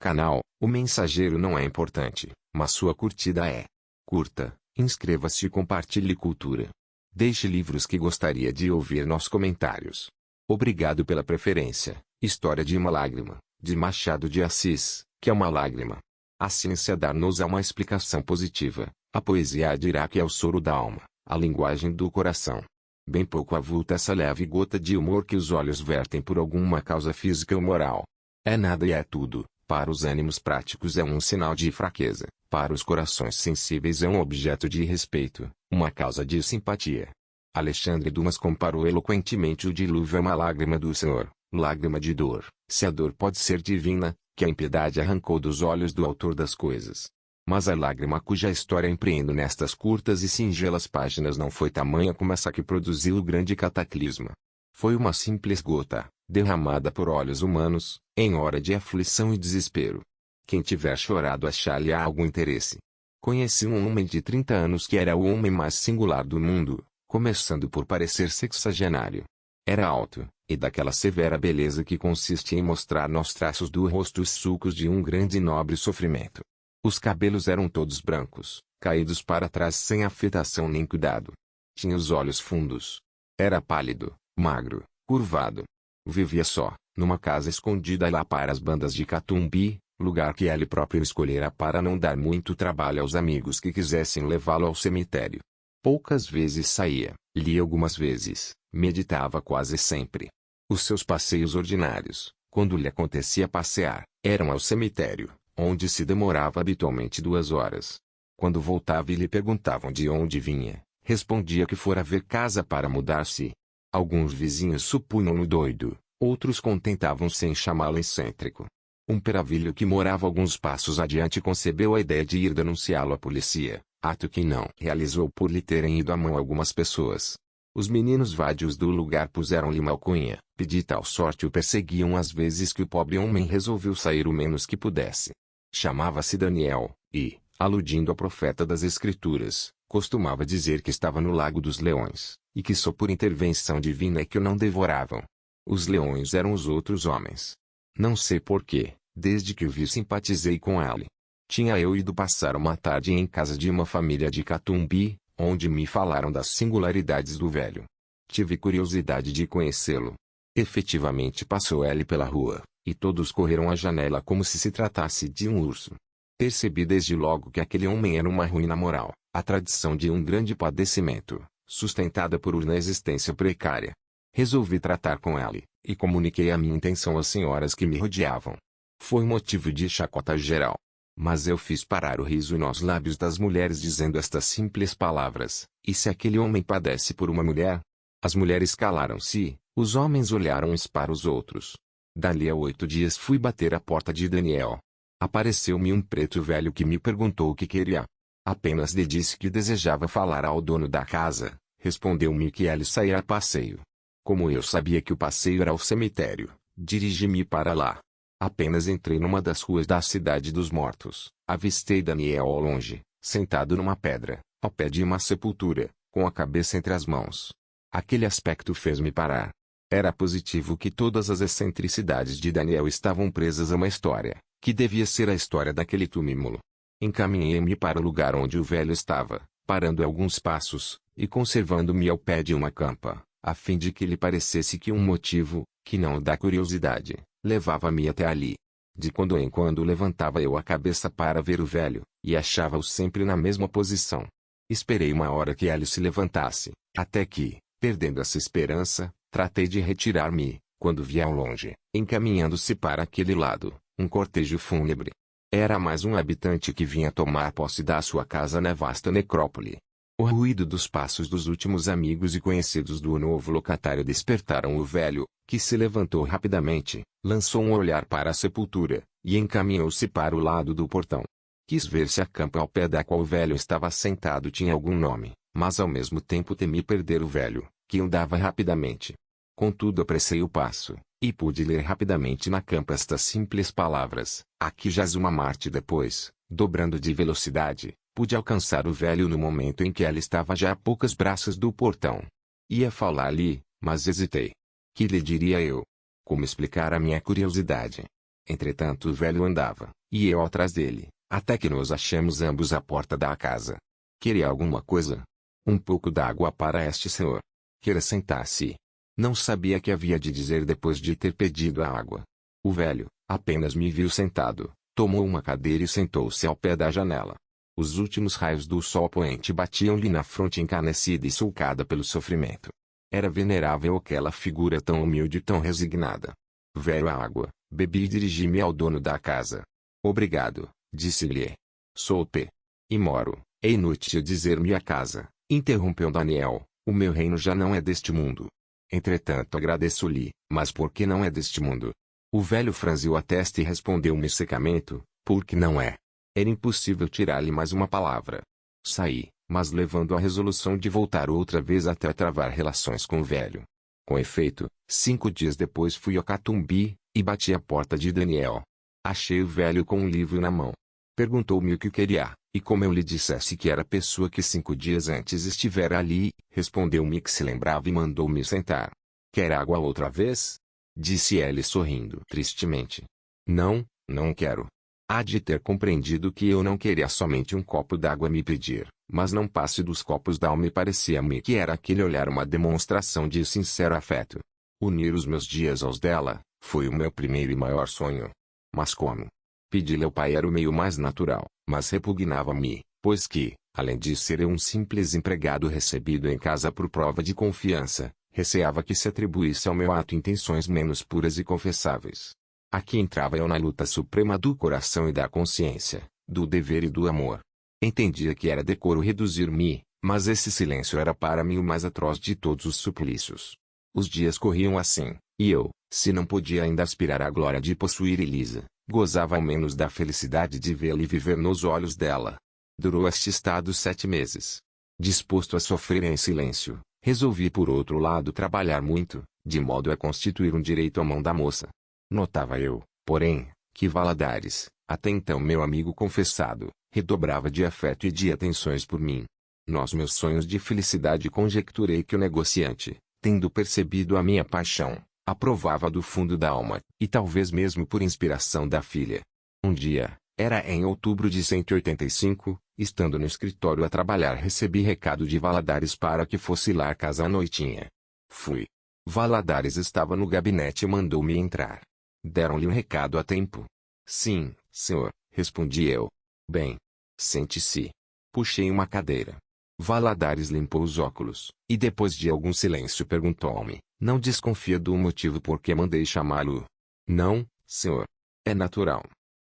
canal. O mensageiro não é importante, mas sua curtida é. Curta, inscreva-se e compartilhe cultura. Deixe livros que gostaria de ouvir nos comentários. Obrigado pela preferência. História de uma lágrima, de Machado de Assis, que é uma lágrima. A ciência dar-nos uma explicação positiva, a poesia dirá que é o soro da alma, a linguagem do coração. Bem pouco avulta essa leve gota de humor que os olhos vertem por alguma causa física ou moral. É nada e é tudo. Para os ânimos práticos é um sinal de fraqueza, para os corações sensíveis é um objeto de respeito, uma causa de simpatia. Alexandre Dumas comparou eloquentemente o dilúvio a uma lágrima do Senhor, lágrima de dor, se a dor pode ser divina, que a impiedade arrancou dos olhos do autor das coisas. Mas a lágrima cuja história empreendo nestas curtas e singelas páginas não foi tamanha como essa que produziu o grande cataclisma. Foi uma simples gota, derramada por olhos humanos, em hora de aflição e desespero. Quem tiver chorado achar-lhe algum interesse. Conheci um homem de 30 anos que era o homem mais singular do mundo, começando por parecer sexagenário. Era alto, e daquela severa beleza que consiste em mostrar nos traços do rosto os sulcos de um grande e nobre sofrimento. Os cabelos eram todos brancos, caídos para trás sem afetação nem cuidado. Tinha os olhos fundos. Era pálido, magro, curvado. Vivia só, numa casa escondida lá para as bandas de Catumbi, lugar que ele próprio escolhera para não dar muito trabalho aos amigos que quisessem levá-lo ao cemitério. Poucas vezes saía, lia algumas vezes, meditava quase sempre. Os seus passeios ordinários, quando lhe acontecia passear, eram ao cemitério, onde se demorava habitualmente 2 horas. Quando voltava e lhe perguntavam de onde vinha, respondia que fora ver casa para mudar-se. Alguns vizinhos supunham-no doido, outros contentavam-se em chamá-lo excêntrico. Um peravilho que morava alguns passos adiante concebeu a ideia de ir denunciá-lo à polícia, ato que não realizou por lhe terem ido à mão algumas pessoas. Os meninos vádios do lugar puseram-lhe uma alcunha, de tal sorte o perseguiam às vezes que o pobre homem resolveu sair o menos que pudesse. Chamava-se Daniel, e, aludindo ao profeta das Escrituras, costumava dizer que estava no Lago dos Leões, e que só por intervenção divina é que o não devoravam. Os leões eram os outros homens. Não sei porquê, desde que o vi simpatizei com ele. Tinha eu ido passar uma tarde em casa de uma família de Catumbi, onde me falaram das singularidades do velho. Tive curiosidade de conhecê-lo. Efetivamente passou ele pela rua, e todos correram à janela como se tratasse de um urso. Percebi desde logo que aquele homem era uma ruína moral, a tradição de um grande padecimento, sustentada por uma existência precária. Resolvi tratar com ele, e comuniquei a minha intenção às senhoras que me rodeavam. Foi motivo de chacota geral. Mas eu fiz parar o riso nos lábios das mulheres dizendo estas simples palavras: e se aquele homem padece por uma mulher? As mulheres calaram-se, os homens olharam uns para os outros. Dali a 8 dias fui bater à porta de Daniel. Apareceu-me um preto velho que me perguntou o que queria. Apenas lhe disse que desejava falar ao dono da casa. Respondeu-me que ele saía a passeio. Como eu sabia que o passeio era ao cemitério, dirigi-me para lá. Apenas entrei numa das ruas da Cidade dos Mortos, avistei Daniel ao longe, sentado numa pedra, ao pé de uma sepultura, com a cabeça entre as mãos. Aquele aspecto fez-me parar. Era positivo que todas as excentricidades de Daniel estavam presas a uma história, que devia ser a história daquele túmulo. Encaminhei-me para o lugar onde o velho estava, parando alguns passos, e conservando-me ao pé de uma campa, a fim de que lhe parecesse que um motivo, que não o da curiosidade, levava-me até ali. De quando em quando levantava eu a cabeça para ver o velho, e achava-o sempre na mesma posição. Esperei uma hora que ele se levantasse, até que, perdendo essa esperança, tratei de retirar-me, quando vi ao longe, encaminhando-se para aquele lado, um cortejo fúnebre. Era mais um habitante que vinha tomar posse da sua casa na vasta necrópole. O ruído dos passos dos últimos amigos e conhecidos do novo locatário despertaram o velho, que se levantou rapidamente, lançou um olhar para a sepultura, e encaminhou-se para o lado do portão. Quis ver se a campa ao pé da qual o velho estava sentado tinha algum nome, mas ao mesmo tempo temi perder o velho, que andava rapidamente. Contudo apressei o passo, e pude ler rapidamente na campa estas simples palavras: aqui jaz uma Marte. Depois, dobrando de velocidade, pude alcançar o velho no momento em que ele estava já a poucas braças do portão. Ia falar-lhe, mas hesitei. Que lhe diria eu? Como explicar a minha curiosidade? Entretanto o velho andava, e eu atrás dele, até que nos achamos ambos à porta da casa. Queria alguma coisa? Um pouco d'água para este senhor. Queira sentar-se. Não sabia que havia de dizer depois de ter pedido a água. O velho, apenas me viu sentado, tomou uma cadeira e sentou-se ao pé da janela. Os últimos raios do sol poente batiam-lhe na fronte encanecida e sulcada pelo sofrimento. Era venerável aquela figura tão humilde e tão resignada. Veio a água, bebi e dirigi-me ao dono da casa. Obrigado, disse-lhe. Sou P. E moro. É inútil dizer-me a casa, interrompeu Daniel. O meu reino já não é deste mundo. Entretanto agradeço-lhe, mas por que não é deste mundo? O velho franziu a testa e respondeu-me secamente, porque não é. Era impossível tirar-lhe mais uma palavra. Saí, mas levando a resolução de voltar outra vez até travar relações com o velho. Com efeito, 5 dias depois fui ao Catumbi, e bati à porta de Daniel. Achei o velho com um livro na mão. Perguntou-me o que queria, e como eu lhe dissesse que era a pessoa que 5 dias antes estivera ali, respondeu-me que se lembrava e mandou-me sentar. Quer água outra vez? Disse ele sorrindo tristemente. Não, não quero. Há de ter compreendido que eu não queria somente um copo d'água me pedir, mas não passe dos copos d'alma e parecia-me que era aquele olhar uma demonstração de sincero afeto. Unir os meus dias aos dela, foi o meu primeiro e maior sonho. Mas como? Pedir-lhe ao pai era o meio mais natural, mas repugnava-me, pois que, além de ser eu um simples empregado recebido em casa por prova de confiança, receava que se atribuísse ao meu ato intenções menos puras e confessáveis. Aqui entrava eu na luta suprema do coração e da consciência, do dever e do amor. Entendia que era decoro reduzir-me, mas esse silêncio era para mim o mais atroz de todos os suplícios. Os dias corriam assim, e eu, se não podia ainda aspirar à glória de possuir Elisa, gozava ao menos da felicidade de vê-la e viver nos olhos dela. Durou este estado 7 meses. Disposto a sofrer em silêncio, resolvi por outro lado trabalhar muito, de modo a constituir um direito à mão da moça. Notava eu, porém, que Valadares, até então meu amigo confessado, redobrava de afeto e de atenções por mim. Nos meus sonhos de felicidade conjecturei que o negociante, tendo percebido a minha paixão, aprovava do fundo da alma, e talvez mesmo por inspiração da filha. Um dia, era em outubro de 185, estando no escritório a trabalhar recebi recado de Valadares para que fosse lá à casa à noitinha. Fui. Valadares estava no gabinete e mandou-me entrar. Deram-lhe o recado a tempo. Sim, senhor, respondi eu. Bem. Sente-se. Puxei uma cadeira. Valadares limpou os óculos, e depois de algum silêncio perguntou-me, não desconfia do motivo por que mandei chamá-lo? Não, senhor. É natural.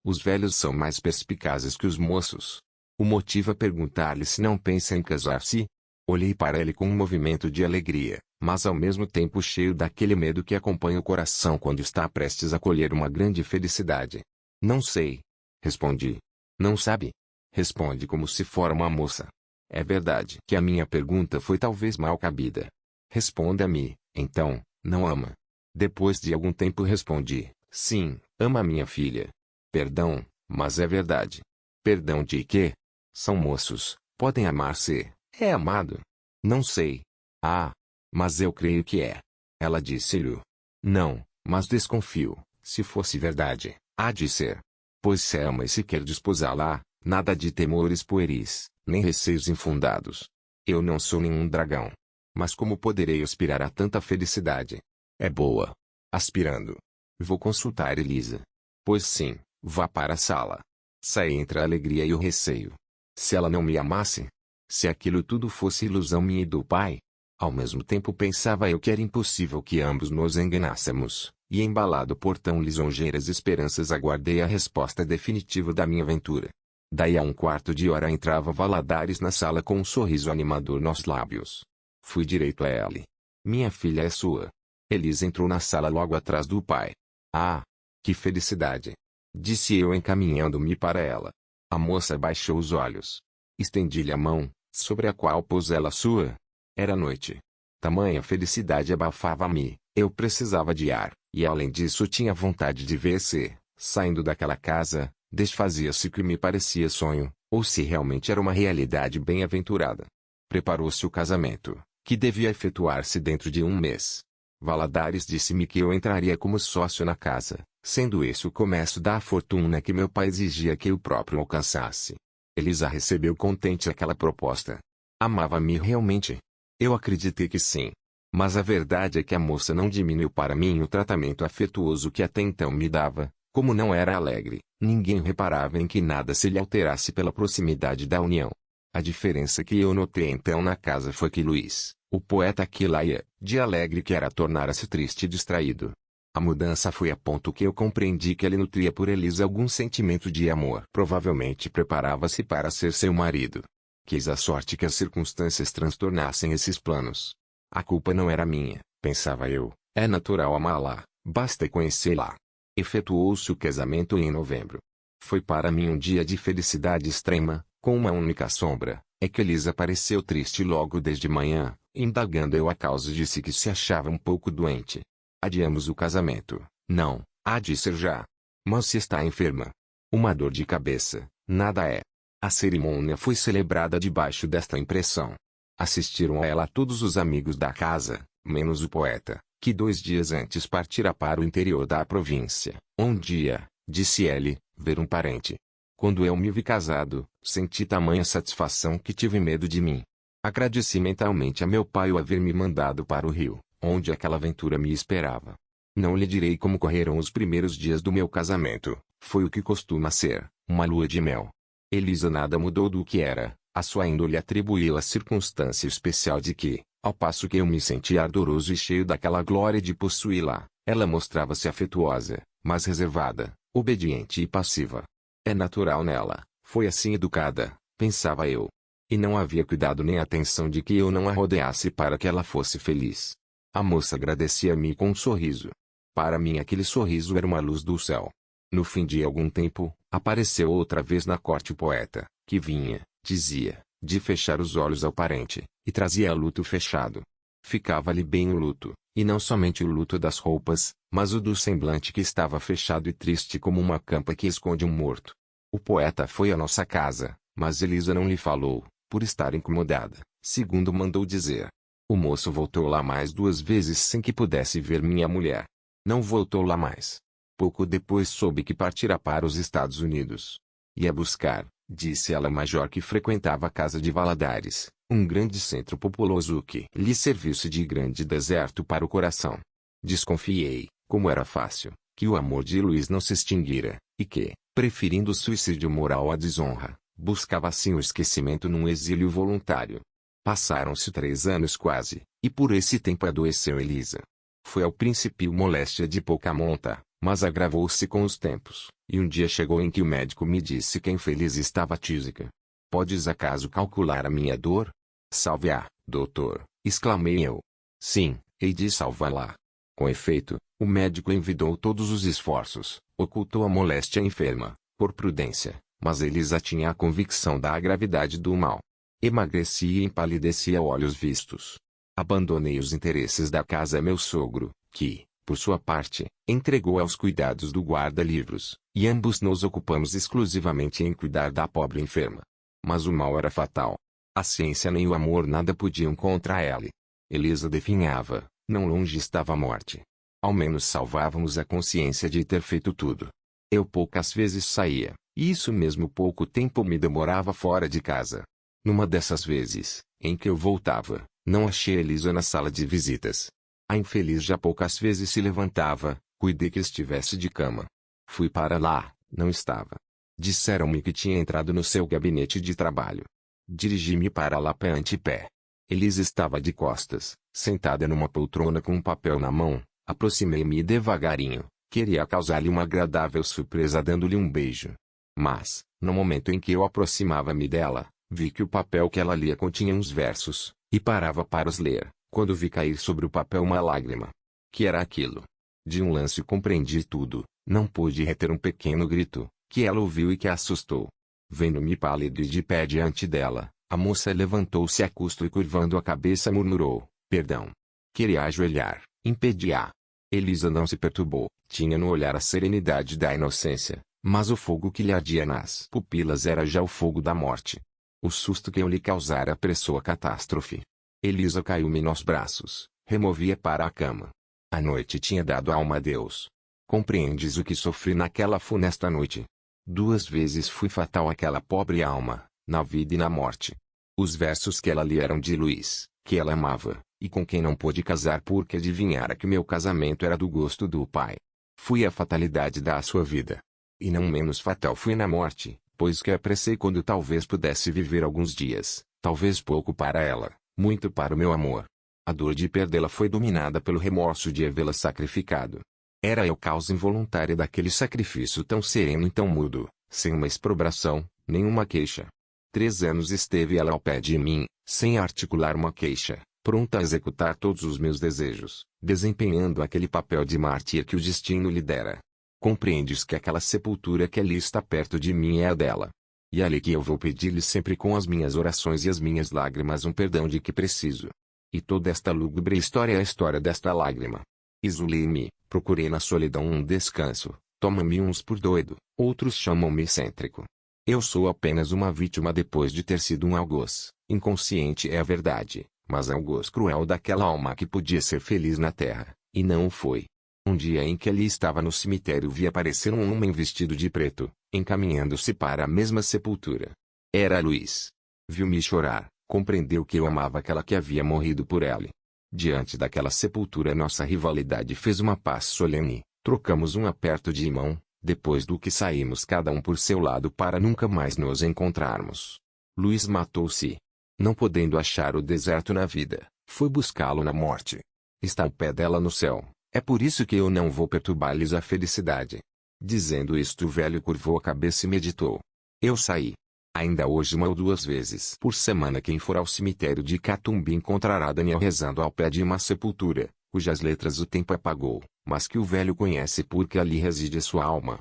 Os velhos são mais perspicazes que os moços. O motivo é perguntar-lhe se não pensa em casar-se? Olhei para ele com um movimento de alegria, mas ao mesmo tempo cheio daquele medo que acompanha o coração quando está prestes a colher uma grande felicidade. Não sei. Respondi. Não sabe? Responde como se fora uma moça. É verdade que a minha pergunta foi talvez mal cabida. Responda-me, então, não ama? Depois de algum tempo respondi, sim, ama minha filha. Perdão, mas é verdade. Perdão de quê? São moços, podem amar-se. É amado? Não sei. Ah, mas eu creio que é. Ela disse-lhe. Não, mas desconfio, se fosse verdade, há de ser. Pois se ama e se quer desposá-la, nada de temores pueris, nem receios infundados. Eu não sou nenhum dragão. Mas como poderei aspirar a tanta felicidade? É boa. Aspirando. Vou consultar Elisa. Pois sim, vá para a sala. Saí entre a alegria e o receio. Se ela não me amasse? Se aquilo tudo fosse ilusão minha e do pai? Ao mesmo tempo pensava eu que era impossível que ambos nos enganássemos, e embalado por tão lisonjeiras esperanças aguardei a resposta definitiva da minha aventura. Daí a um quarto de hora entrava Valadares na sala com um sorriso animador nos lábios. Fui direito a ela. Minha filha é sua. Elisa entrou na sala logo atrás do pai. Ah, que felicidade! Disse eu encaminhando-me para ela. A moça baixou os olhos. Estendi-lhe a mão, sobre a qual pôs ela a sua. Era noite. Tamanha felicidade abafava-me, eu precisava de ar, e além disso tinha vontade de ver se, saindo daquela casa, desfazia-se que me parecia sonho, ou se realmente era uma realidade bem-aventurada. Preparou-se o casamento, que devia efetuar-se dentro de um mês. Valadares disse-me que eu entraria como sócio na casa, sendo esse o começo da fortuna que meu pai exigia que eu próprio alcançasse. Elisa recebeu contente aquela proposta. Amava-me realmente? Eu acreditei que sim. Mas a verdade é que a moça não diminuiu para mim o tratamento afetuoso que até então me dava. Como não era alegre, ninguém reparava em que nada se lhe alterasse pela proximidade da união. A diferença que eu notei então na casa foi que Luiz, o poeta que lá ia, de alegre que era, tornara-se triste e distraído. A mudança foi a ponto que eu compreendi que ele nutria por Elisa algum sentimento de amor. Provavelmente preparava-se para ser seu marido. Quis a sorte que as circunstâncias transtornassem esses planos. A culpa não era minha, pensava eu, é natural amá-la, basta conhecê-la. Efetuou-se o casamento em novembro. Foi para mim um dia de felicidade extrema, com uma única sombra, é que Elisa pareceu triste logo desde manhã. Indagando eu a causa, disse que se achava um pouco doente. Adiamos o casamento. Não, há de ser já. Mas se está enferma. Uma dor de cabeça, nada é. A cerimônia foi celebrada debaixo desta impressão. Assistiram a ela todos os amigos da casa, menos o poeta, que 2 dias antes partira para o interior da província, onde ia, disse ele, ver um parente. Quando eu me vi casado, senti tamanha satisfação que tive medo de mim. Agradeci mentalmente a meu pai o haver me mandado para o Rio, onde aquela aventura me esperava. Não lhe direi como correram os primeiros dias do meu casamento, foi o que costuma ser, uma lua de mel. Elisa nada mudou do que era, a sua índole atribuiu a circunstância especial de que, ao passo que eu me sentia ardoroso e cheio daquela glória de possuí-la, ela mostrava-se afetuosa, mas reservada, obediente e passiva. É natural nela, foi assim educada, pensava eu. E não havia cuidado nem atenção de que eu não a rodeasse para que ela fosse feliz. A moça agradecia-me com um sorriso. Para mim aquele sorriso era uma luz do céu. No fim de algum tempo, apareceu outra vez na corte o poeta, que vinha, dizia, de fechar os olhos ao parente, e trazia luto fechado. Ficava-lhe bem o luto, e não somente o luto das roupas, mas o do semblante que estava fechado e triste como uma campa que esconde um morto. O poeta foi à nossa casa, mas Elisa não lhe falou, por estar incomodada, segundo mandou dizer. O moço voltou lá mais 2 vezes sem que pudesse ver minha mulher. Não voltou lá mais. Pouco depois soube que partira para os Estados Unidos. Ia buscar, disse ela, Major, que frequentava a casa de Valadares, um grande centro populoso que lhe servisse de grande deserto para o coração. Desconfiei, como era fácil, que o amor de Luiz não se extinguira, e que, preferindo o suicídio moral à desonra, buscava assim o esquecimento num exílio voluntário. Passaram-se 3 anos quase, e por esse tempo adoeceu Elisa. Foi ao princípio moléstia de pouca monta, mas agravou-se com os tempos, e um dia chegou em que o médico me disse que infeliz estava tísica. Podes acaso calcular a minha dor? Salve-a, doutor, exclamei eu. Sim, hei de salvá-la. Com efeito, o médico envidou todos os esforços, ocultou a moléstia enferma, por prudência, mas Elisa tinha a convicção da gravidade do mal. Emagrecia e empalidecia a olhos vistos. Abandonei os interesses da casa a meu sogro, que, por sua parte, entregou aos cuidados do guarda-livros, e ambos nos ocupamos exclusivamente em cuidar da pobre enferma. Mas o mal era fatal. A ciência nem o amor nada podiam contra ela. Elisa definhava, não longe estava a morte. Ao menos salvávamos a consciência de ter feito tudo. Eu poucas vezes saía, e isso mesmo pouco tempo me demorava fora de casa. Numa dessas vezes, em que eu voltava, não achei Elisa na sala de visitas. A infeliz já poucas vezes se levantava, cuidei que estivesse de cama. Fui para lá, não estava. Disseram-me que tinha entrado no seu gabinete de trabalho. Dirigi-me para lá pé ante pé. Elisa estava de costas, sentada numa poltrona com um papel na mão. Aproximei-me devagarinho, queria causar-lhe uma agradável surpresa dando-lhe um beijo. Mas, no momento em que eu aproximava-me dela, vi que o papel que ela lia continha uns versos, e parava para os ler, quando vi cair sobre o papel uma lágrima. Que era aquilo? De um lance compreendi tudo, não pude reter um pequeno grito, que ela ouviu e que a assustou. Vendo-me pálido e de pé diante dela, a moça levantou-se a custo e curvando a cabeça murmurou, perdão. Queria ajoelhar, impedi-a. Elisa não se perturbou, tinha no olhar a serenidade da inocência, mas o fogo que lhe ardia nas pupilas era já o fogo da morte. O susto que eu lhe causara apressou a catástrofe. Elisa caiu-me nos braços, removia para a cama. A noite tinha dado alma a Deus. Compreendes o que sofri naquela funesta noite? 2 vezes fui fatal àquela pobre alma, na vida e na morte. Os versos que ela lia eram de Luiz, que ela amava, e com quem não pôde casar porque adivinhara que meu casamento era do gosto do pai. Fui a fatalidade da sua vida. E não menos fatal fui na morte, pois que apressei quando talvez pudesse viver alguns dias, talvez pouco para ela, muito para o meu amor. A dor de perdê-la foi dominada pelo remorso de havê-la sacrificado. Era eu causa involuntária daquele sacrifício tão sereno e tão mudo, sem uma exprobração, nenhuma queixa. 3 anos esteve ela ao pé de mim, sem articular uma queixa, pronta a executar todos os meus desejos, desempenhando aquele papel de mártir que o destino lhe dera. Compreendes que aquela sepultura que ali está perto de mim é a dela. E ali que eu vou pedir-lhe sempre com as minhas orações e as minhas lágrimas um perdão de que preciso. E toda esta lúgubre história é a história desta lágrima. Isolei-me, procurei na solidão um descanso, tomam-me uns por doido, outros chamam-me excêntrico. Eu sou apenas uma vítima depois de ter sido um algoz, inconsciente é a verdade, mas algoz cruel daquela alma que podia ser feliz na terra, e não o foi. Um dia em que ali estava no cemitério vi aparecer um homem vestido de preto, encaminhando-se para a mesma sepultura. Era Luiz. Viu-me chorar, compreendeu que eu amava aquela que havia morrido por ela. Diante daquela sepultura nossa rivalidade fez uma paz solene, trocamos um aperto de mão, depois do que saímos cada um por seu lado para nunca mais nos encontrarmos. Luiz matou-se. Não podendo achar o deserto na vida, foi buscá-lo na morte. Está ao pé dela no céu, é por isso que eu não vou perturbar-lhes a felicidade. Dizendo isto o velho curvou a cabeça e meditou. Eu saí. Ainda hoje 1 ou 2 vezes por semana quem for ao cemitério de Catumbi encontrará Daniel rezando ao pé de uma sepultura, cujas letras o tempo apagou, mas que o velho conhece porque ali reside sua alma,